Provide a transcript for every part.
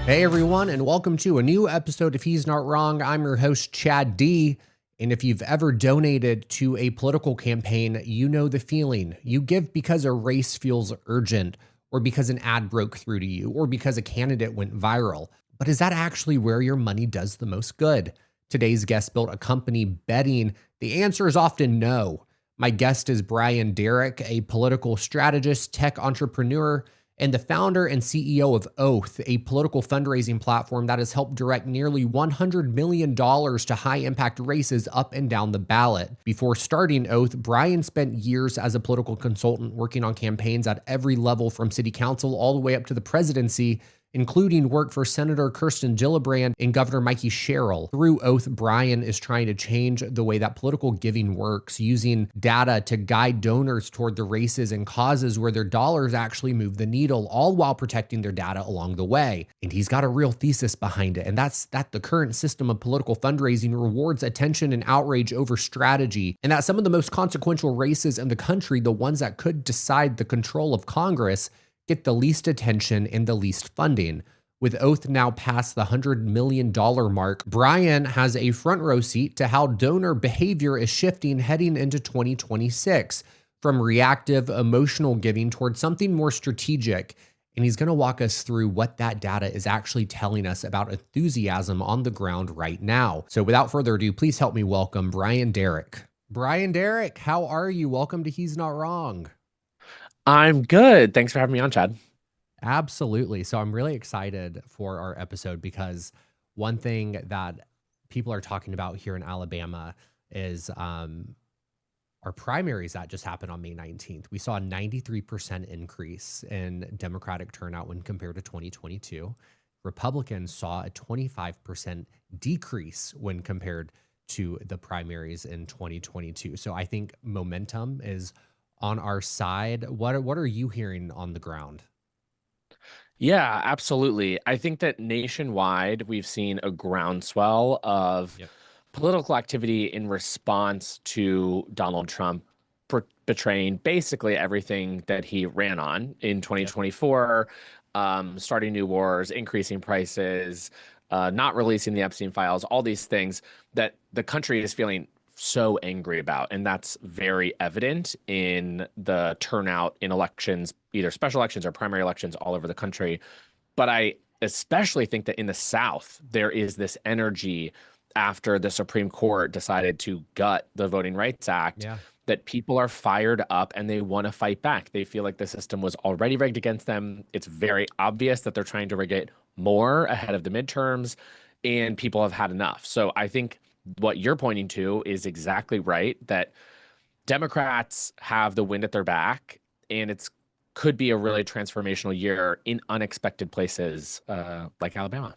Hey everyone, and welcome to a new episode of He's Not Wrong. I'm your host, Chad D. And if you've ever donated to a political campaign, you know the feeling. You give because a race feels urgent, or because an ad broke through to you, or because a candidate went viral. But is that actually where your money does the most good? Today's guest built a company betting. The answer is often no. My guest is Brian Derrick, a political strategist, tech entrepreneur, and the founder and CEO of Oath, a political fundraising platform that has helped direct nearly $100 million to high-impact races up and down the ballot. Before starting Oath, Brian spent years as a political consultant working on campaigns at every level from city council all the way up to the presidency, including work for Senator Kirsten Gillibrand and Governor Mikie Sherrill. Through Oath, Brian is trying to change the way that political giving works, using data to guide donors toward the races and causes where their dollars actually move the needle, all while protecting their data along the way. And he's got a real thesis behind it, and that's that the current system of political fundraising rewards attention and outrage over strategy, and that some of the most consequential races in the country, the ones that could decide the control of Congress, get the least attention and the least funding. With Oath now past the $100 million mark, Brian has a front row seat to how donor behavior is shifting heading into 2026, from reactive, emotional giving towards something more strategic. And he's going to walk us through what that data is actually telling us about enthusiasm on the ground right now. So without further ado, please help me welcome Brian Derrick. Brian Derrick, how are you? Welcome to He's Not Wrong. I'm good. Thanks for having me on, Chad. Absolutely. So I'm really excited for our episode because one thing that people are talking about here in Alabama is our primaries that just happened on May 19th. We saw a 93% increase in Democratic turnout when compared to 2022. Republicans saw a 25% decrease when compared to the primaries in 2022. So I think momentum is on our side. What are you hearing on the ground? Yeah, absolutely. I think that nationwide, we've seen a groundswell of Yep. political activity in response to Donald Trump betraying basically everything that he ran on in Yep. 2024, starting new wars, increasing prices, not releasing the Epstein files, all these things that the country is feeling so angry about. And that's very evident in the turnout in elections, either special elections or primary elections all over the country. But I especially think that in the South, there is this energy after the Supreme Court decided to gut the Voting Rights Act, Yeah. that people are fired up and they want to fight back. They feel like the system was already rigged against them. It's very obvious that they're trying to rig it more ahead of the midterms, and people have had enough. So I think what you're pointing to is exactly right, that Democrats have the wind at their back, and it's could be a really transformational year in unexpected places like Alabama.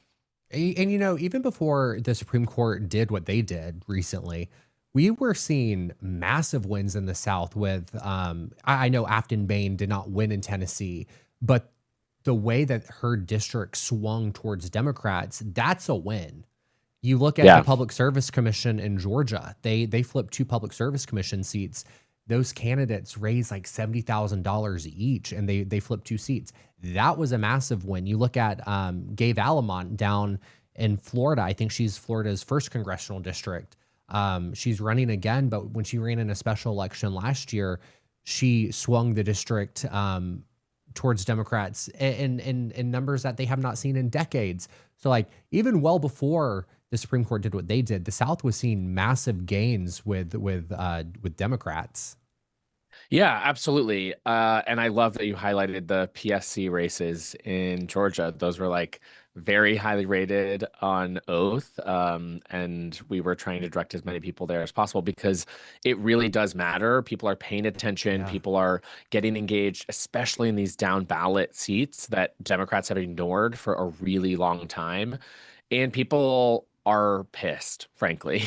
And even before the Supreme Court did what they did recently, we were seeing massive wins in the South with, I know Afton Bain did not win in Tennessee, but the way that her district swung towards Democrats, that's a win. You look at the Yeah. Public Service Commission in Georgia, they flipped two Public Service Commission seats. Those candidates raised like $70,000 each, and they flipped two seats. That was a massive win. You look at Gabe Alamont down in Florida. I think she's Florida's first congressional district. She's running again, but when she ran in a special election last year, she swung the district towards Democrats in numbers that they have not seen in decades. So like even well before the Supreme Court did what they did, the South was seeing massive gains with Democrats. Yeah, absolutely. And I love that you highlighted the PSC races in Georgia. Those were like very highly rated on Oath. And we were trying to direct as many people there as possible because it really does matter. People are paying attention, Yeah. people are getting engaged, especially in these down ballot seats that Democrats have ignored for a really long time. And people are pissed, frankly.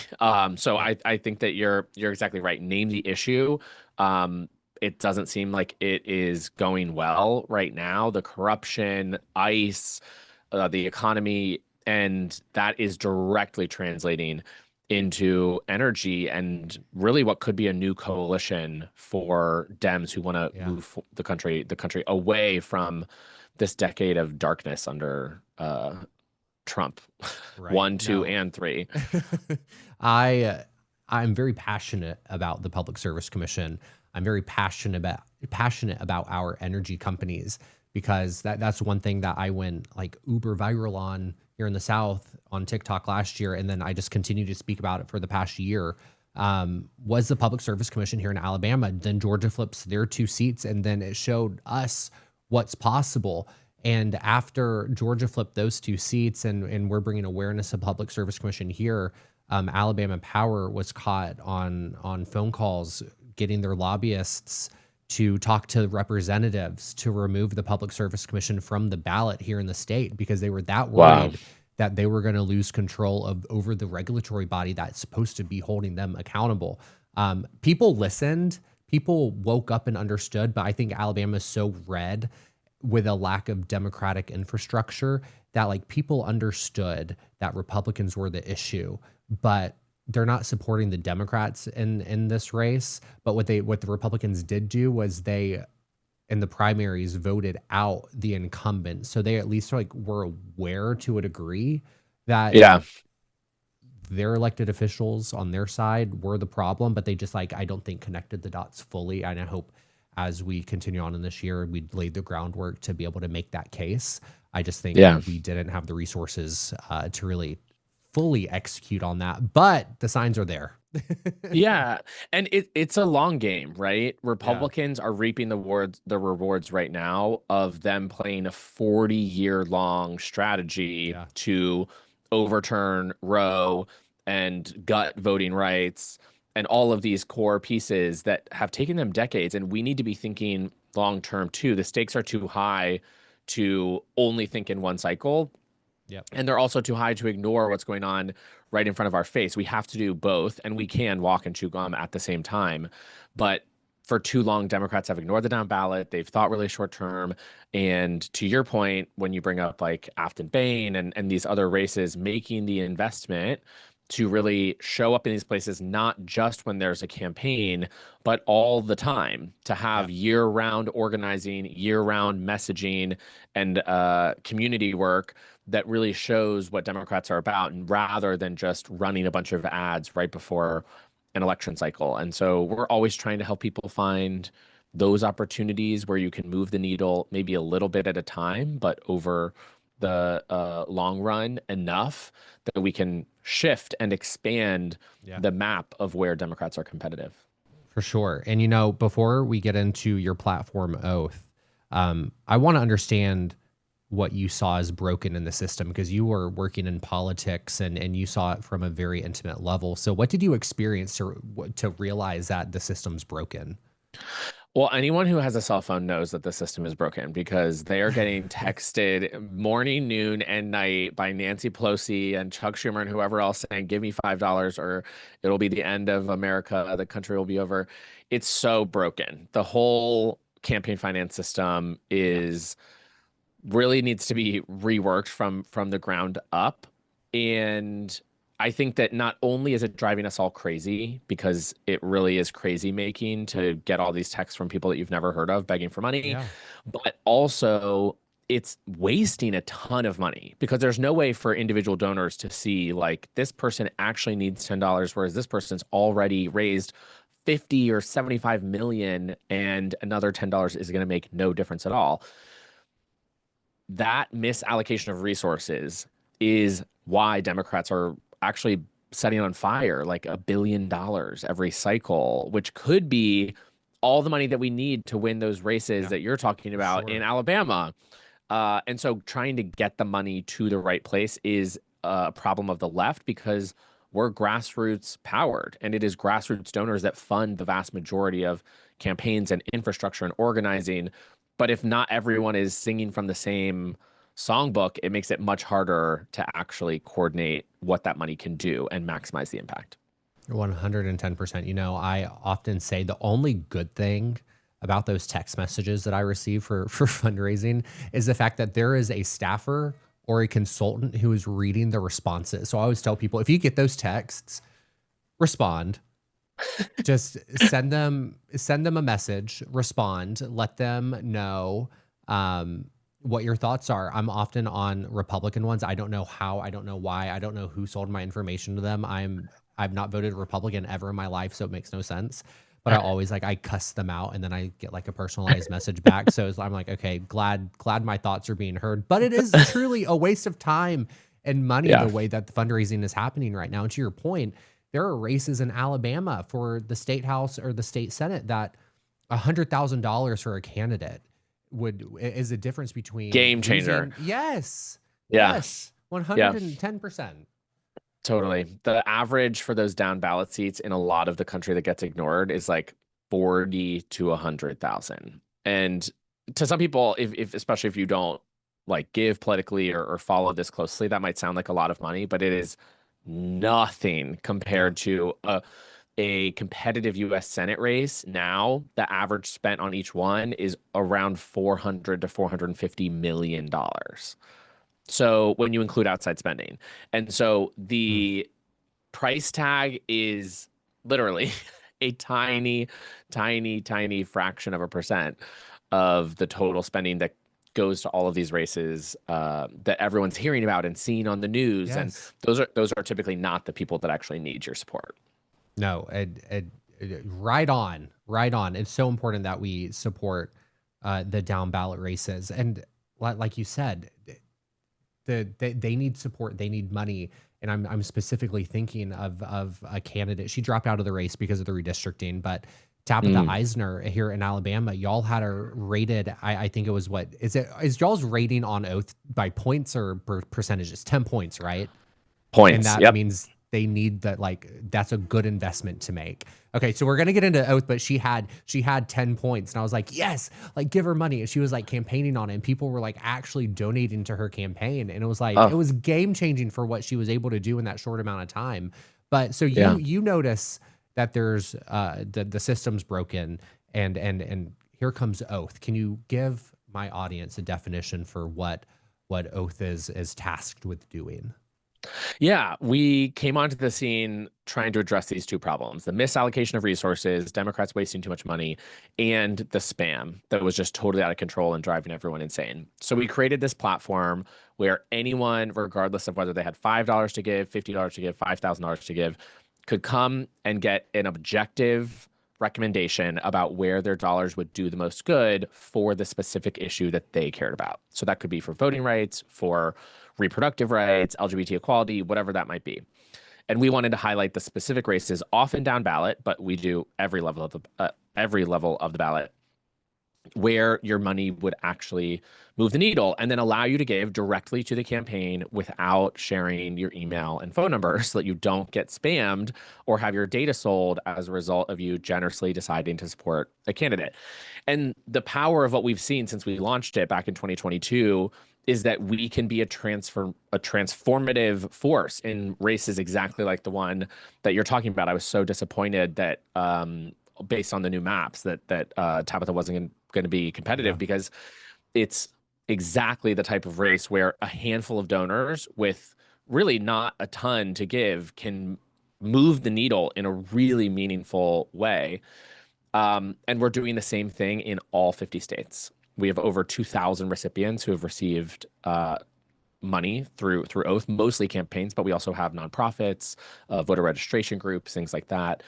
So Yep. I think that you're exactly right. Name the issue. It doesn't seem like it is going well right now. The corruption, ICE, the economy, and that is directly translating into energy and really what could be a new coalition for Dems who want to Yeah. move the country away from this decade of darkness under Trump, Right. 1, 2, No. and 3. I'm very passionate about the Public Service Commission. I'm very passionate about our energy companies, because that's one thing that I went like uber viral on here in the South on TikTok last year, and then I just continue to speak about it for the past year. Was the Public Service Commission here in Alabama. Then Georgia flips their 2 seats, and then it showed us what's possible. And after Georgia flipped those 2 seats, and we're bringing awareness of Public Service Commission here, Alabama Power was caught on phone calls getting their lobbyists to talk to representatives to remove the Public Service Commission from the ballot here in the state, because they were that worried that they were going to lose control over the regulatory body that's supposed to be holding them accountable. People listened, people woke up and understood, but I think Alabama is so red with a lack of democratic infrastructure that like people understood that Republicans were the issue, but they're not supporting the Democrats in this race. But what the Republicans did do was they, in the primaries, voted out the incumbent. So they at least like were aware to a degree that their elected officials on their side were the problem, but they just like, I don't think connected the dots fully. And I hope as we continue on in this year, we laid the groundwork to be able to make that case. I just think we didn't have the resources to really fully execute on that, but the signs are there. Yeah. And it's a long game, right? Republicans are reaping the rewards right now of them playing a 40-year-long strategy to overturn Roe and gut voting rights and all of these core pieces that have taken them decades. And we need to be thinking long term too. The stakes are too high to only think in one cycle. And they're also too high to ignore what's going on right in front of our face. We have to do both, and we can walk and chew gum at the same time. But for too long, Democrats have ignored the down ballot. They've thought really short term. And to your point, when you bring up like Afton Bain and these other races, making the investment to really show up in these places, not just when there's a campaign, but all the time, to have year-round organizing, year-round messaging, and community work that really shows what Democrats are about, and rather than just running a bunch of ads right before an election cycle. And so we're always trying to help people find those opportunities where you can move the needle maybe a little bit at a time, but over the long run enough that we can shift and expand the map of where Democrats are competitive. For sure. And, you know, before we get into your platform oath, I want to understand what you saw as broken in the system, because you were working in politics and you saw it from a very intimate level. So what did you experience to realize that the system's broken? Well, anyone who has a cell phone knows that the system is broken, because they are getting texted morning, noon, and night by Nancy Pelosi and Chuck Schumer and whoever else saying, give me $5 or it'll be the end of America. The country will be over. It's so broken. The whole campaign finance system is really needs to be reworked from the ground up. And I think that not only is it driving us all crazy, because it really is crazy making to get all these texts from people that you've never heard of begging for money, but also it's wasting a ton of money, because there's no way for individual donors to see like this person actually needs $10, whereas this person's already raised 50 or 75 million and another $10 is going to make no difference at all. That misallocation of resources is why Democrats are actually setting on fire like $1 billion every cycle, which could be all the money that we need to win those races that you're talking about in Alabama. And so trying to get the money to the right place is a problem of the left, because we're grassroots powered, and it is grassroots donors that fund the vast majority of campaigns and infrastructure and organizing. But if not everyone is singing from the same songbook, it makes it much harder to actually coordinate what that money can do and maximize the impact. 110%. You know, I often say the only good thing about those text messages that I receive for fundraising is the fact that there is a staffer or a consultant who is reading the responses. So I always tell people, if you get those texts, respond. Just send them a message, respond, let them know what your thoughts are. I'm often on Republican ones. I don't know how, I don't know why, I don't know who sold my information to them. I've not voted Republican ever in my life, so it makes no sense. But I always I cuss them out, and then I get like a personalized message back. So I'm like, okay, glad my thoughts are being heard. But it is truly a waste of time and money the way that the fundraising is happening right now. And to your point, there are races in Alabama for the state house or the state senate that $100,000 for a candidate is a difference between Game changer. Yes. Yeah. Yes. 110%. Totally. The average for those down ballot seats in a lot of the country that gets ignored is like 40 to 100,000. And to some people, if especially if you don't like give politically or follow this closely, that might sound like a lot of money, but it is nothing compared to a competitive U.S. Senate race. Now, the average spent on each one is around $400 to $450 million. So when you include outside spending. And so the price tag is literally a tiny, tiny, tiny fraction of a percent of the total spending that goes to all of these races that everyone's hearing about and seeing on the news. Yes. And those are typically not the people that actually need your support. No, right on. It's so important that we support the down ballot races. And like you said, they need support. They need money. And I'm specifically thinking of a candidate. She dropped out of the race because of the redistricting, but Tabitha Eisner here in Alabama, y'all had her rated. I think it was is y'all's rating on oath by points or percentages? 10 points, right? Points. And that means they need that, that's a good investment to make. Okay, so we're gonna get into oath, but she had 10 points, and I was like, yes, give her money. And she was campaigning on it, and people were actually donating to her campaign, and it was it was game changing for what she was able to do in that short amount of time. But so you notice that there's the system's broken, and here comes oath. Can you give my audience a definition for what oath is tasked with doing? Yeah, we came onto the scene trying to address these two problems: the misallocation of resources, Democrats wasting too much money, and the spam that was just totally out of control and driving everyone insane. So we created this platform where anyone, regardless of whether they had $5 to give, $50 to give, $5,000 to give, could come and get an objective recommendation about where their dollars would do the most good for the specific issue that they cared about. So that could be for voting rights, for reproductive rights, LGBT equality, whatever that might be. And we wanted to highlight the specific races, often down ballot, but we do every level of the ballot, where your money would actually move the needle, and then allow you to give directly to the campaign without sharing your email and phone number, so that you don't get spammed or have your data sold as a result of you generously deciding to support a candidate. And the power of what we've seen since we launched it back in 2022 is that we can be a transformative force in races exactly like the one that you're talking about. I was so disappointed that based on the new maps that Tabitha wasn't going to be competitive, because it's exactly the type of race where a handful of donors with really not a ton to give can move the needle in a really meaningful way. And we're doing the same thing in all 50 states. We have over 2,000 recipients who have received money through Oath, mostly campaigns, but we also have nonprofits, voter registration groups, things like that.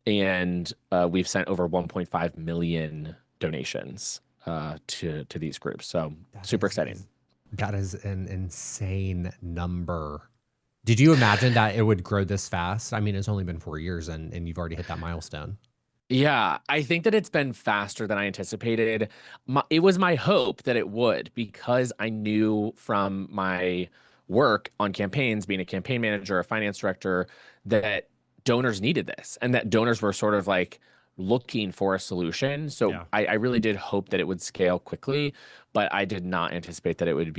And we've sent over 1.5 million donations to these groups. So super exciting. That is an insane number. Did you imagine that it would grow this fast? I mean, it's only been 4 years and you've already hit that milestone. Yeah, I think that it's been faster than I anticipated. It was my hope that it would, because I knew from my work on campaigns, being a campaign manager, a finance director, that donors needed this, and that donors were sort of looking for a solution. So I really did hope that it would scale quickly, but I did not anticipate that we would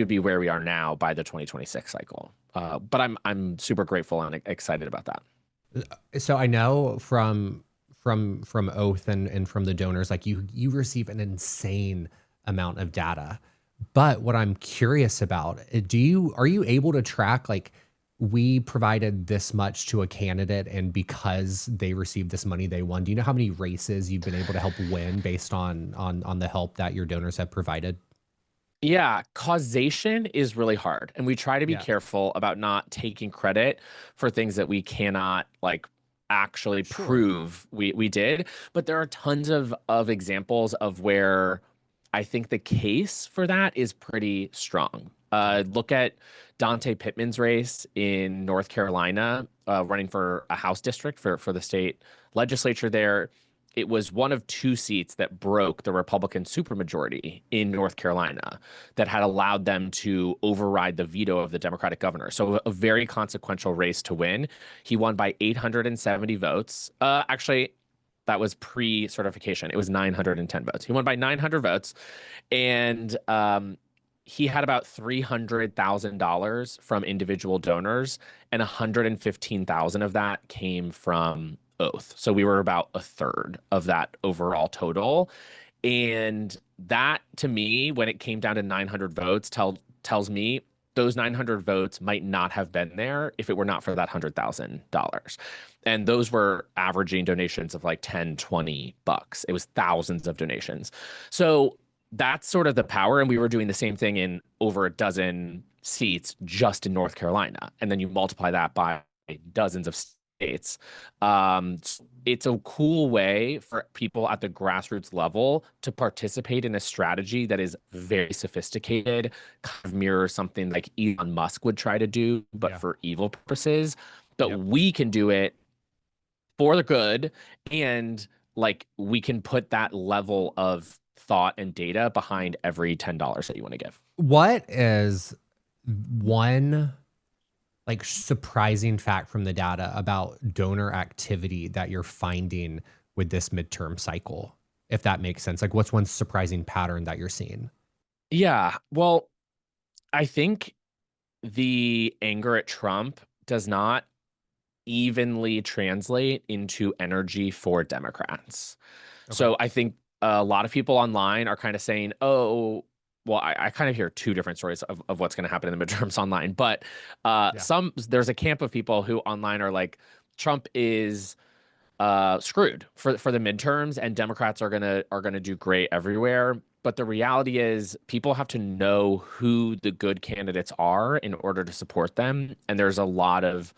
be where we are now by the 2026 cycle. But I'm super grateful and excited about that. So I know from Oath and from the donors, you receive an insane amount of data. But what I'm curious about, are you able to track, we provided this much to a candidate, and because they received this money, they won? Do you know how many races you've been able to help win based on the help that your donors have provided? Yeah, causation is really hard. And we try to be Yeah, careful about not taking credit for things that we cannot like actually sure. prove we did. But there are tons of examples of where I think the case for that is pretty strong. Okay. Look at Dante Pittman's race in North Carolina, running for a House district for the state legislature there. It was one of two seats that broke the Republican supermajority in North Carolina that had allowed them to override the veto of the Democratic governor. So a very consequential race to win. He won by 870 votes. Actually, that was pre-certification. It was 910 votes. He won by 900 votes, and he had about $300,000 from individual donors, and 115,000 of that came from Oath. So we were about a third of that overall total. And that to me, when it came down to 900 votes, tells me those 900 votes might not have been there if it were not for that $100,000. And those were averaging donations of like 10, $20. It was thousands of donations. So that's sort of the power. And we were doing the same thing in over a dozen seats just in North Carolina. And then you multiply that by dozens of states. It's a cool way for people at the grassroots level to participate in a strategy that is very sophisticated, kind of mirrors something like Elon Musk would try to do, but Yeah. for evil purposes. But Yep. we can do it for the good, and like we can put that level of thought and data behind every $10 that you want to give. What is one like surprising fact from the data about donor activity that you're finding with this midterm cycle? If that makes sense. Like what's one surprising pattern that you're seeing? Yeah. Well, I think the anger at Trump does not evenly translate into energy for Democrats. Okay. So I think a lot of people online are kind of saying, oh, well, I kind of hear two different stories of what's going to happen in the midterms online. But Yeah. there's a camp of people who online are like, Trump is screwed for the midterms, and Democrats are gonna do great everywhere. But the reality is, people have to know who the good candidates are in order to support them, and there's a lot of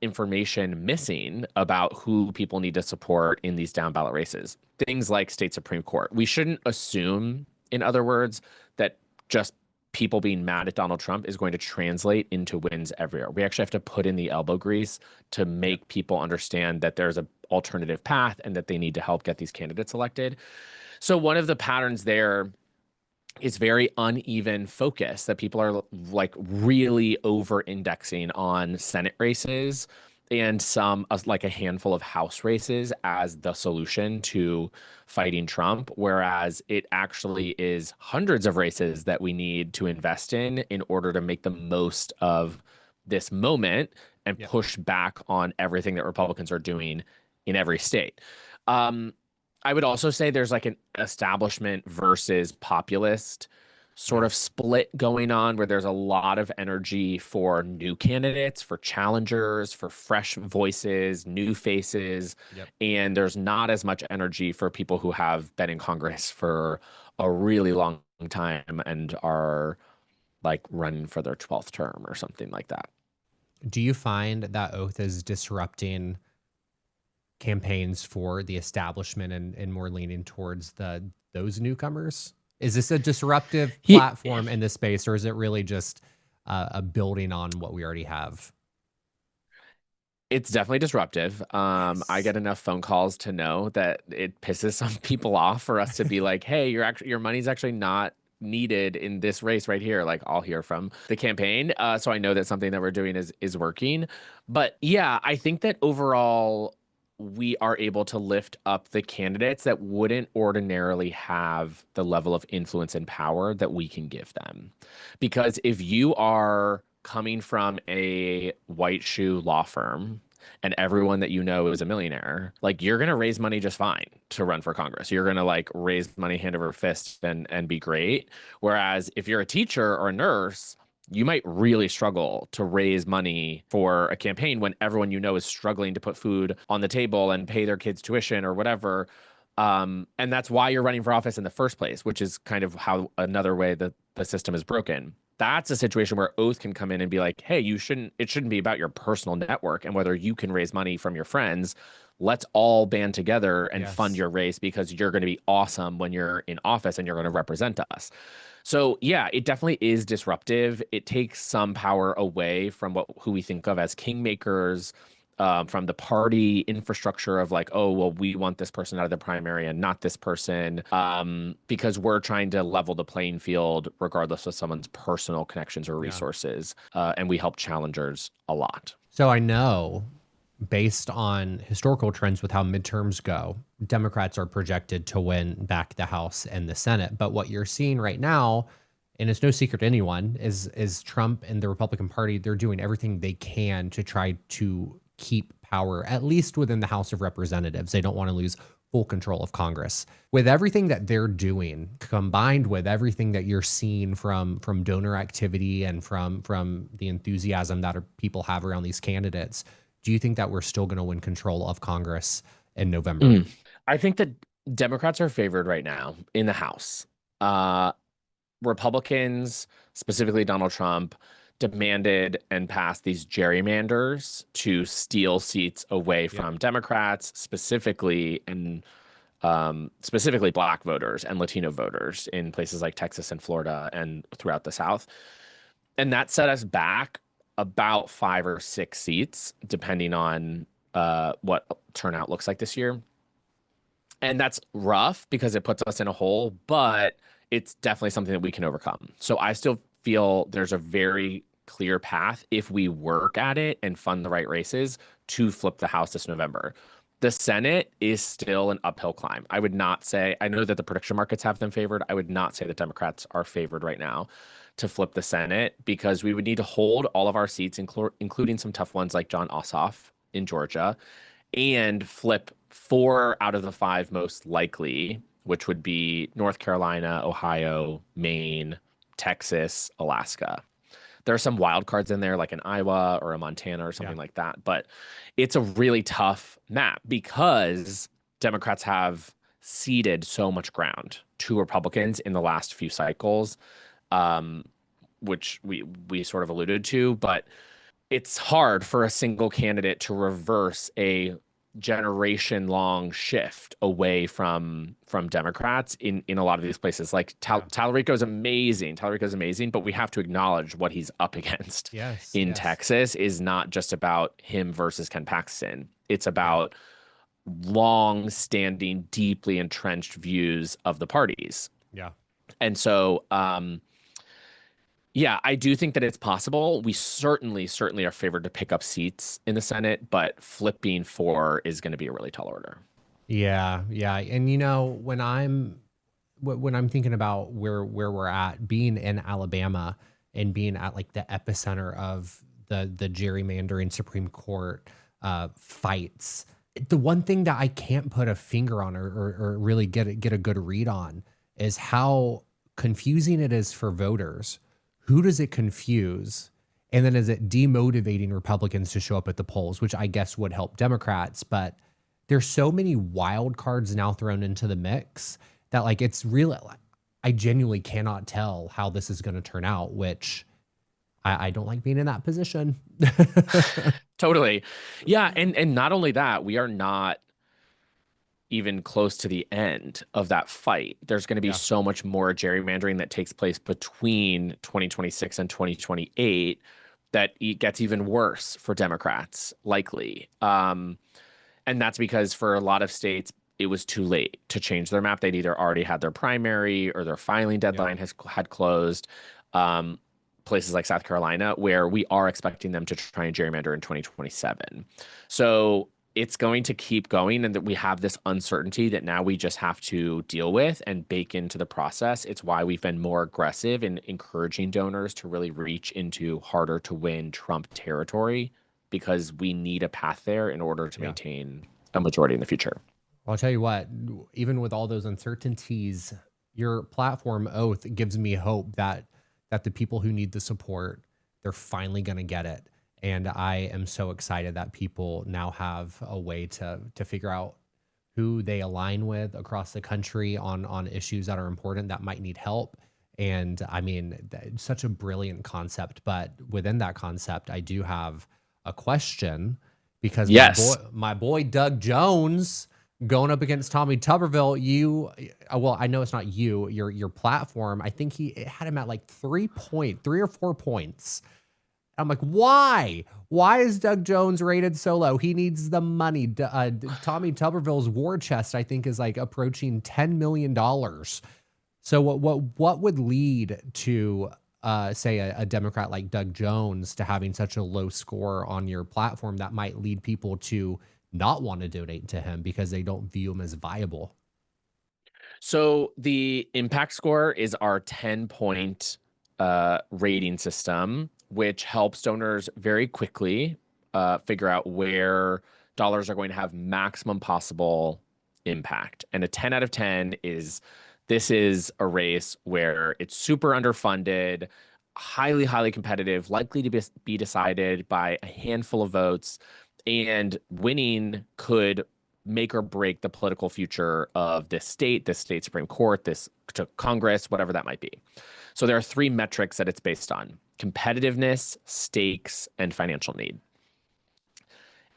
information missing about who people need to support in these down ballot races. Things like state Supreme Court. We shouldn't assume, in other words, that just people being mad at Donald Trump is going to translate into wins everywhere. We actually have to put in the elbow grease to Yep. make people understand that there's an alternative path and that they need to help get these candidates elected. So one of the patterns there is very uneven focus, that people are like really over indexing on Senate races and some like a handful of House races as the solution to fighting Trump, whereas it actually is hundreds of races that we need to invest in order to make the most of this moment and Yep. push back on everything that Republicans are doing in every state. Um, I would also say there's like an establishment versus populist sort Yeah. of split going on, where there's a lot of energy for new candidates, for challengers, for fresh voices, new faces, Yep. and there's not as much energy for people who have been in Congress for a really long time and are like running for their 12th term or something like that. Do you find that Oath is disrupting campaigns for the establishment and more leaning towards those newcomers? Is this a disruptive He, platform in this space, or is it really just a building on what we already have? It's definitely disruptive. I Yes. get enough phone calls to know that it pisses some people off for us to be like, "Hey, your money's actually not needed in this race right here." Like I'll hear from the campaign, so I know that something that we're doing is working. But yeah, I think that overall we are able to lift up the candidates that wouldn't ordinarily have the level of influence and power that we can give them. Because if you are coming from a white shoe law firm and everyone that you know is a millionaire, like you're going to raise money just fine to run for Congress. You're going to like raise money hand over fist and be great. Whereas if you're a teacher or a nurse, you might really struggle to raise money for a campaign when everyone you know is struggling to put food on the table and pay their kids tuition or whatever. And that's why you're running for office in the first place, which is kind of how another way that the system is broken. That's a situation where oath can come in and be like, hey, it shouldn't be about your personal network and whether you can raise money from your friends. Let's all band together and fund your race because you're going to be awesome when you're in office and you're going to represent us. So yeah, it definitely is disruptive. It takes some power away from who we think of as kingmakers, from the party infrastructure of like, oh, well, we want this person out of the primary and not this person, because we're trying to level the playing field regardless of someone's personal connections or resources. And we help challengers a lot. So I know, based on historical trends with how midterms go, Democrats are projected to win back the House and the Senate. But what you're seeing right now, and it's no secret to anyone, is Trump and the Republican Party, they're doing everything they can to try to keep power, at least within the House of Representatives. They don't want to lose full control of Congress. With everything that they're doing, combined with everything that you're seeing from donor activity and from the enthusiasm that people have around these candidates, do you think that we're still going to win control of Congress in November? I think that Democrats are favored right now in the House. Republicans, specifically Donald Trump, demanded and passed these gerrymanders to steal seats away from Democrats, specifically Black voters and Latino voters in places like Texas and Florida and throughout the South. And that set us back about 5 or 6 seats, depending on what turnout looks like this year. And that's rough because it puts us in a hole, but it's definitely something that we can overcome. So I still feel there's a very clear path if we work at it and fund the right races to flip the House this November. The Senate is still an uphill climb. I would not say, I know that the prediction markets have them favored. I would not say that Democrats are favored right now to flip the Senate because we would need to hold all of our seats, including some tough ones like John Ossoff in Georgia, and flip 4 out of the 5 most likely, which would be North Carolina, Ohio, Maine, Texas, Alaska. There are some wild cards in there, like in Iowa or a Montana or something like that. But it's a really tough map because Democrats have ceded so much ground to Republicans in the last few cycles, which we sort of alluded to. But it's hard for a single candidate to reverse a generation-long shift away from Democrats in a lot of these places. Like Tallarico is amazing, but we have to acknowledge what he's up against in Texas is not just about him versus Ken Paxton. It's about long-standing, deeply entrenched views of the parties. Yeah. And so, yeah, I do think that it's possible. We certainly are favored to pick up seats in the Senate, but flipping 4 is going to be a really tall order. Yeah. And when I'm thinking about where we're at, being in Alabama and being at like the epicenter of the gerrymandering Supreme Court fights, the one thing that I can't put a finger on or really get a good read on is how confusing it is for voters. Who does it confuse? And then is it demotivating Republicans to show up at the polls, which I guess would help Democrats. But there's so many wild cards now thrown into the mix that like it's really, I genuinely cannot tell how this is going to turn out, which I don't like being in that position. Totally. Yeah. And not only that, we are not even close to the end of that fight. There's going to be so much more gerrymandering that takes place between 2026 and 2028 that it gets even worse for Democrats, likely. And that's because for a lot of states, it was too late to change their map. They'd either already had their primary or their filing deadline had closed. Places like South Carolina, where we are expecting them to try and gerrymander in 2027. So it's going to keep going, and that we have this uncertainty that now we just have to deal with and bake into the process. It's why we've been more aggressive in encouraging donors to really reach into harder to win Trump territory, because we need a path there in order to maintain a majority in the future. Well, I'll tell you what, even with all those uncertainties, your platform oath gives me hope that the people who need the support, they're finally going to get it. And I am so excited that people now have a way to figure out who they align with across the country on issues that are important that might need help. And I mean, such a brilliant concept. But within that concept, I do have a question because Yes. my boy Doug Jones going up against Tommy Tuberville. Well, I know it's not your platform. I think it had him at like 3 or 4 points. I'm like, why? Why is Doug Jones rated so low? He needs the money. Tommy Tuberville's war chest, I think, is like approaching $10 million. So what would lead to say a Democrat like Doug Jones to having such a low score on your platform that might lead people to not want to donate to him because they don't view him as viable? So the impact score is our 10-point rating system, which helps donors very quickly figure out where dollars are going to have maximum possible impact. And a 10 out of 10 this is a race where it's super underfunded, highly, highly competitive, likely to be decided by a handful of votes, and winning could make or break the political future of this state Supreme Court, this to Congress, whatever that might be. So there are 3 metrics that it's based on: competitiveness, stakes, and financial need.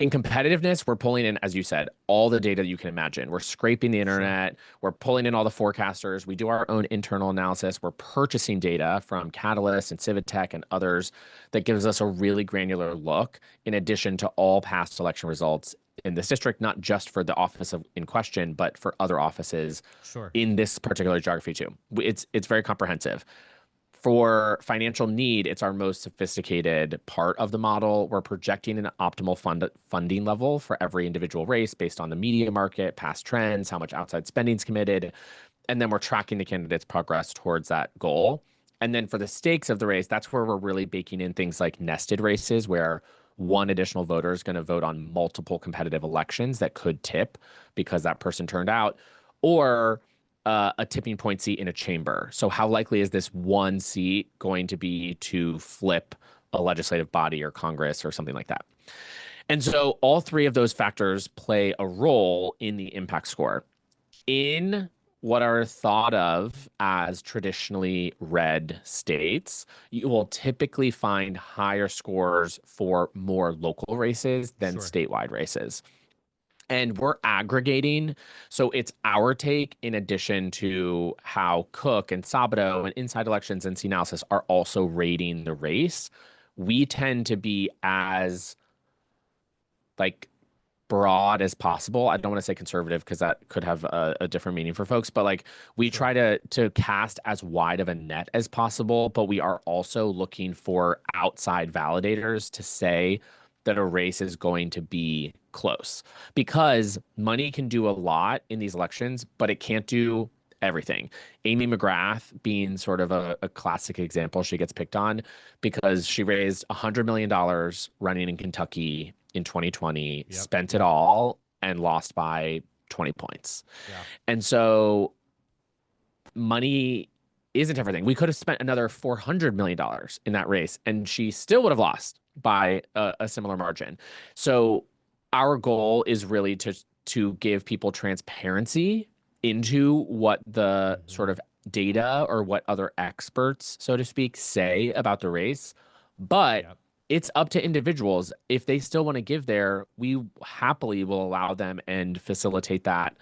In competitiveness, we're pulling in, as you said, all the data that you can imagine. We're scraping the internet. Sure. We're pulling in all the forecasters. We do our own internal analysis. We're purchasing data from Catalyst and Civitech and others that gives us a really granular look, in addition to all past election results in this district, not just for the office in question, but for other offices in this particular geography too. It's very comprehensive. For financial need, it's our most sophisticated part of the model. We're projecting an optimal funding level for every individual race based on the media market, past trends, how much outside spending is committed, and then we're tracking the candidate's progress towards that goal. And then for the stakes of the race, that's where we're really baking in things like nested races, where one additional voter is going to vote on multiple competitive elections that could tip because that person turned out, or a tipping point seat in a chamber. So how likely is this one seat going to be to flip a legislative body or Congress or something like that? And so all 3 of those factors play a role in the impact score. In what are thought of as traditionally red states, you will typically find higher scores for more local races than statewide races. And we're aggregating. So it's our take, in addition to how Cook and Sabato and Inside Elections and C-Analysis are also rating the race. We tend to be as like broad as possible. I don't want to say conservative because that could have a different meaning for folks, but like we try to cast as wide of a net as possible, but we are also looking for outside validators to say that a race is going to be close, because money can do a lot in these elections, but it can't do everything. Amy McGrath being sort of a classic example, she gets picked on because she raised $100 million running in Kentucky in 2020, spent it all, and lost by 20 points. Yeah. And so money isn't everything. We could have spent another $400 million in that race, and she still would have lost by a similar margin. So our goal is really to give people transparency into what the sort of data or what other experts, so to speak, say about the race. But it's up to individuals. If they still want to give there, we happily will allow them and facilitate that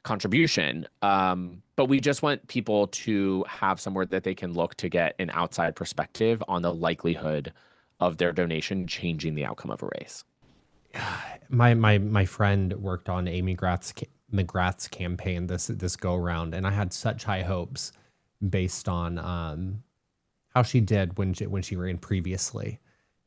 contribution. But we just want people to have somewhere that they can look to get an outside perspective on the likelihood of their donation changing the outcome of a race. My friend worked on Amy McGrath's campaign this go around, and I had such high hopes based on how she did when she ran previously.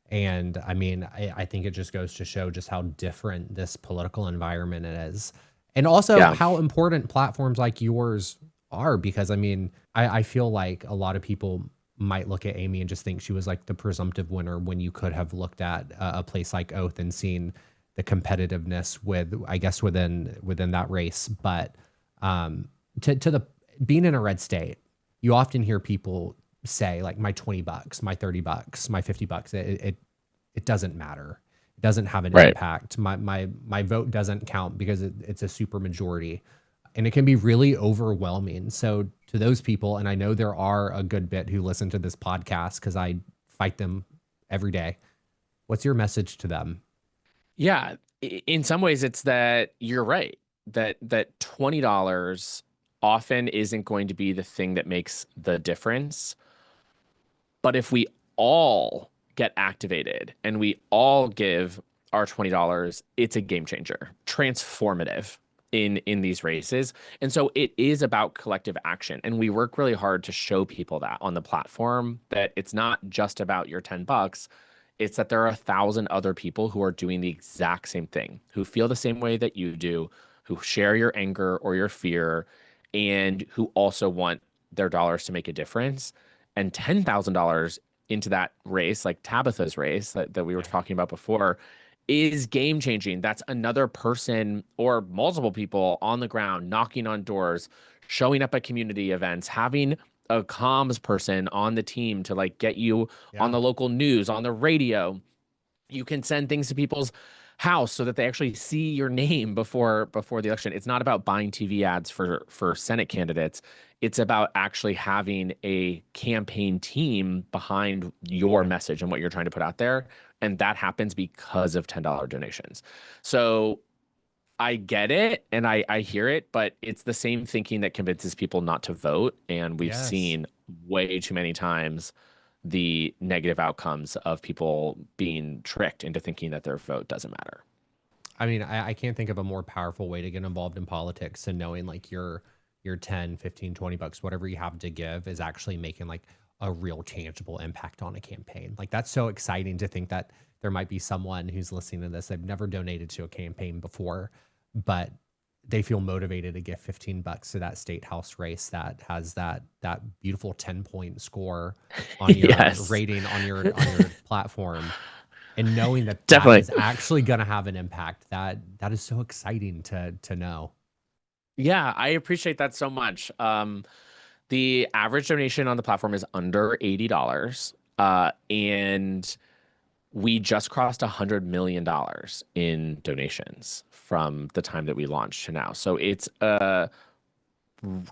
And I mean, I think it just goes to show just how different this political environment is, and also how important platforms like yours are. Because I mean, I feel like a lot of people might look at Amy and just think she was like the presumptive winner, when you could have looked at a place like Oath and seen the competitiveness within that race. But to the being in a red state, you often hear people say like, my $20, my $30, my $50, it doesn't matter. it doesn't have an Right. impact. My vote doesn't count because it's a super majority, and it can be really overwhelming. So to those people, and I know there are a good bit who listen to this podcast because I fight them every day. What's your message to them? Yeah, in some ways it's that you're right. That $20 often isn't going to be the thing that makes the difference. But if we all get activated and we all give our $20, it's a game changer, transformative in these races. And so it is about collective action. And we work really hard to show people that on the platform, that it's not just about your $10. It's that there are 1,000 other people who are doing the exact same thing, who feel the same way that you do, who share your anger or your fear, and who also want their dollars to make a difference. And $10,000 into that race, like Tabitha's race that we were talking about before, is game changing. That's another person or multiple people on the ground knocking on doors, showing up at community events, having a comms person on the team to like get you on Yeah. the local news, on the radio. You can send things to people's house so that they actually see your name before the election. It's not about buying TV ads for Senate candidates. It's about actually having a campaign team behind your message and what you're trying to put out there. And that happens because of $10 donations. So I get it and I hear it, but it's the same thinking that convinces people not to vote. And we've Yes. seen way too many times the negative outcomes of people being tricked into thinking that their vote doesn't matter. I mean, I can't think of a more powerful way to get involved in politics, and knowing like your 10, 15, 20 bucks, whatever you have to give, is actually making like a real tangible impact on a campaign. Like that's so exciting to think that there might be someone who's listening to this. They've never donated to a campaign before, but they feel motivated to give 15 bucks to that state house race that has that beautiful 10-point score on your Yes, rating on your platform, and knowing that that definitely. is actually going to have an impact, that is so exciting to know. Yeah, I appreciate that so much. The average donation on the platform is under $80. And we just crossed $100 million in donations from the time that we launched to now. So it's a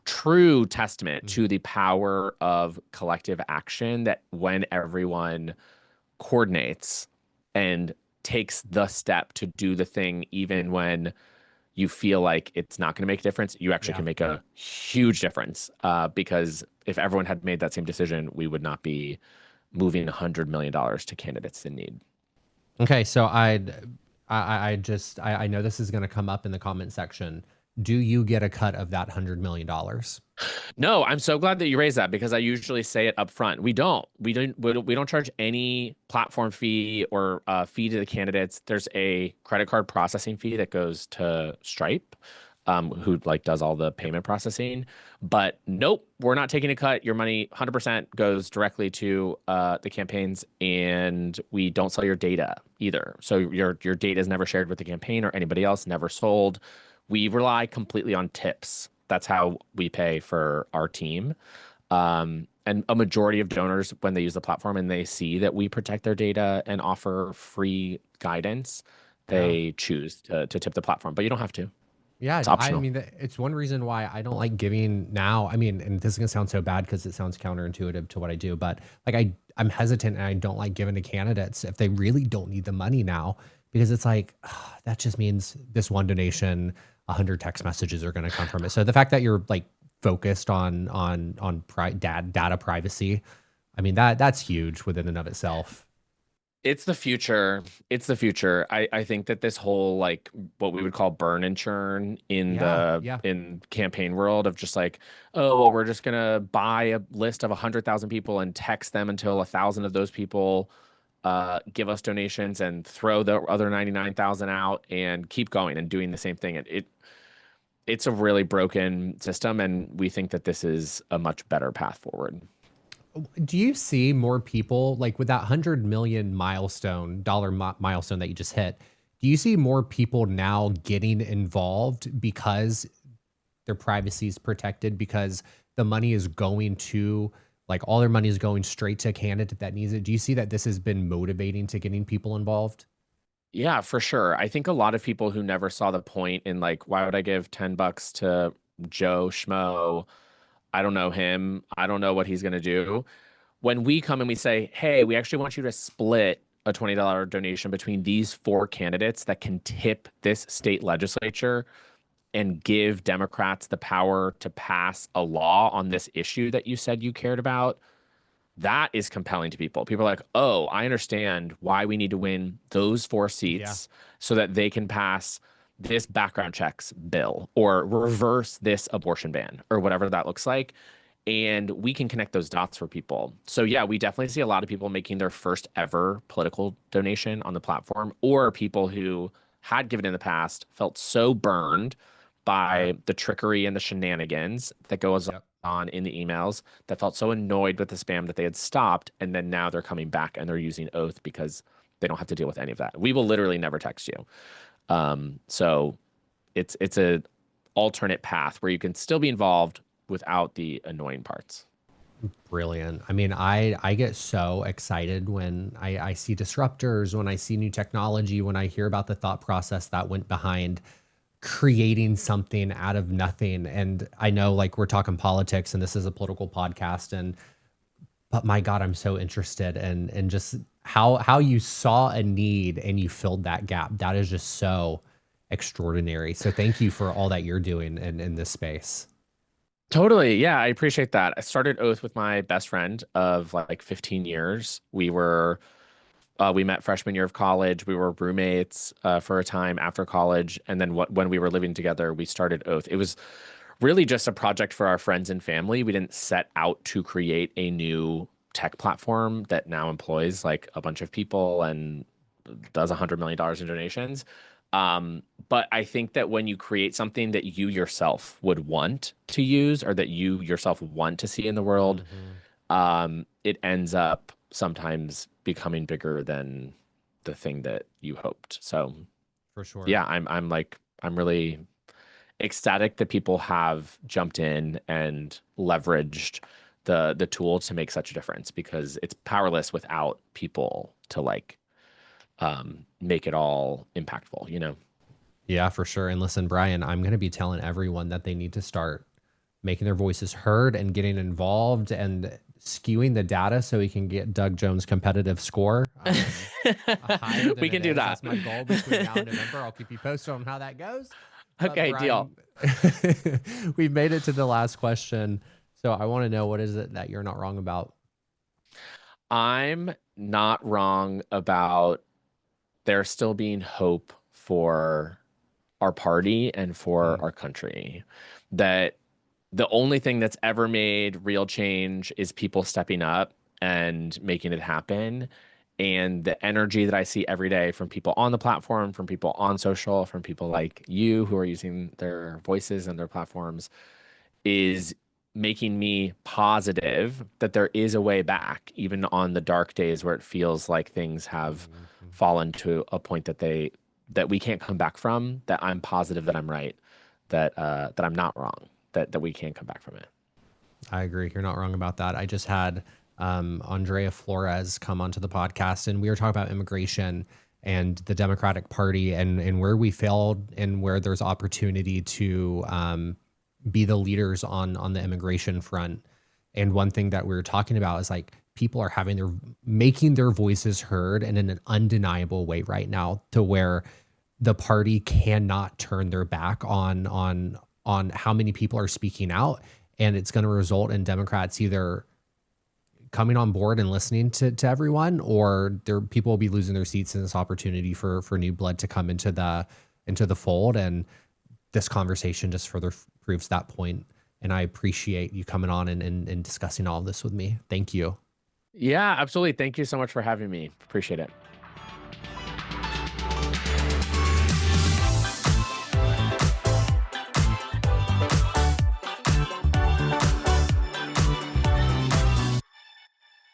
true testament Mm. to the power of collective action, that when everyone coordinates and takes the step to do the thing, even when you feel like it's not going to make a difference, you actually Yeah. can make a huge difference. Because if everyone had made that same decision, we would not be moving $100 million to candidates in need. Okay, so I know this is going to come up in the comment section. Do you get a cut of that $100 million? No, I'm so glad that you raised that, because I usually say it up front. We don't charge any platform fee or fee to the candidates. There's a credit card processing fee that goes to Stripe, who like does all the payment processing. But nope, we're not taking a cut. Your money 100% goes directly to the campaigns, and we don't sell your data either. So your data is never shared with the campaign or anybody else, never sold. We rely completely on tips. That's how we pay for our team. And a majority of donors, when they use the platform and they see that we protect their data and offer free guidance, Yeah. they choose to tip the platform. But you don't have to. Yeah, It's I optional. mean, it's one reason why I don't like giving now. I mean, and this is gonna sound so bad because it sounds counterintuitive to what I do, but like I'm hesitant and I don't like giving to candidates if they really don't need the money now, because it's like that just means this one donation, 100 text messages are gonna come from it. So the fact that you're like focused on data privacy, I mean that's huge within and of itself. It's the future. It's the future. I think that this whole like what we would call burn and churn in Yeah, the yeah. in campaign world, of just like, oh, well, we're just gonna buy a list of 100,000 people and text them until 1,000 of those people give us donations, and throw the other 99,000 out and keep going and doing the same thing. It's a really broken system, and we think that this is a much better path forward. Do you see more people like with that 100 million milestone that you just hit? Do you see more people now getting involved because their privacy is protected, because the money is going to like all their money is going straight to a candidate that needs it? Do you see that this has been motivating to getting people involved? Yeah, for sure. I think a lot of people who never saw the point in like, why would I give $10 to Joe Schmo? I don't know him. I don't know what he's going to do. When we come and we say, hey, we actually want you to split a $20 donation between these four candidates that can tip this state legislature and give Democrats the power to pass a law on this issue that you said you cared about, that is compelling to people. People are like, oh, I understand why we need to win those four Yeah. seats so that they can pass this background checks bill or reverse this abortion ban or whatever that looks like. And we can connect those dots for people. So, yeah, we definitely see a lot of people making their first ever political donation on the platform, or people who had given in the past felt so burned by Yep. the trickery and the shenanigans that goes Yep. on in the emails, that felt so annoyed with the spam that they had stopped. And then now they're coming back and they're using Oath because they don't have to deal with any of that. We will literally never text you. So it's a alternate path where you can still be involved without the annoying parts. Brilliant. I mean, I get so excited when I see disruptors, when I see new technology, when I hear about the thought process that went behind creating something out of nothing. And I know like we're talking politics and this is a political podcast, and but my God, I'm so interested in just how you saw a need and you filled that gap. That is just so extraordinary. So thank you for all that you're doing in this space. Totally. Yeah, I appreciate that. I started Oath with my best friend of like 15 years. We met freshman year of college. We were roommates for a time after college, and then when we were living together, we started Oath. It was really just a project for our friends and family. We didn't set out to create a new tech platform that now employs like a bunch of people and does $100 million in donations. But I think that when you create something that you yourself would want to use or that you yourself want to see in the world, Hmm. it ends up sometimes becoming bigger than the thing that you hoped. So For sure. yeah, I'm really ecstatic that people have jumped in and leveraged the tool to make such a difference, because it's powerless without people to like make it all impactful, you know? Yeah, for sure. And listen, Brian, I'm going to be telling everyone that they need to start making their voices heard and getting involved and skewing the data so we can get Doug Jones' competitive score higher than We it can do is. that. That's my goal between now and November. I'll keep you posted on how that goes. But Okay, deal. Brian, we've made it to the last question. So I want to know, what is it that you're not wrong about? I'm not wrong about there still being hope for our party and for Mm, our country. That the only thing that's ever made real change is people stepping up and making it happen. And the energy that I see every day from people on the platform, from people on social, from people like you who are using their voices and their platforms is making me positive that there is a way back, even on the dark days where it feels like things have mhm. fallen to a point that we can't come back from. That I'm positive that I'm right, that I'm not wrong, that we can come back from it. I agree. You're not wrong about that. I just had Andrea Flores come onto the podcast, and we were talking about immigration and the Democratic Party and where we failed and where there's opportunity to be the leaders on the immigration front. And one thing that we were talking about is like people are making their voices heard and in an undeniable way right now, to where the party cannot turn their back on how many people are speaking out, and it's going to result in Democrats either coming on board and listening to everyone, or their people will be losing their seats in this opportunity for new blood to come into the fold. And this conversation just further proves that point. And I appreciate you coming on and discussing all of this with me. Thank you. Yeah, absolutely. Thank you so much for having me. Appreciate it.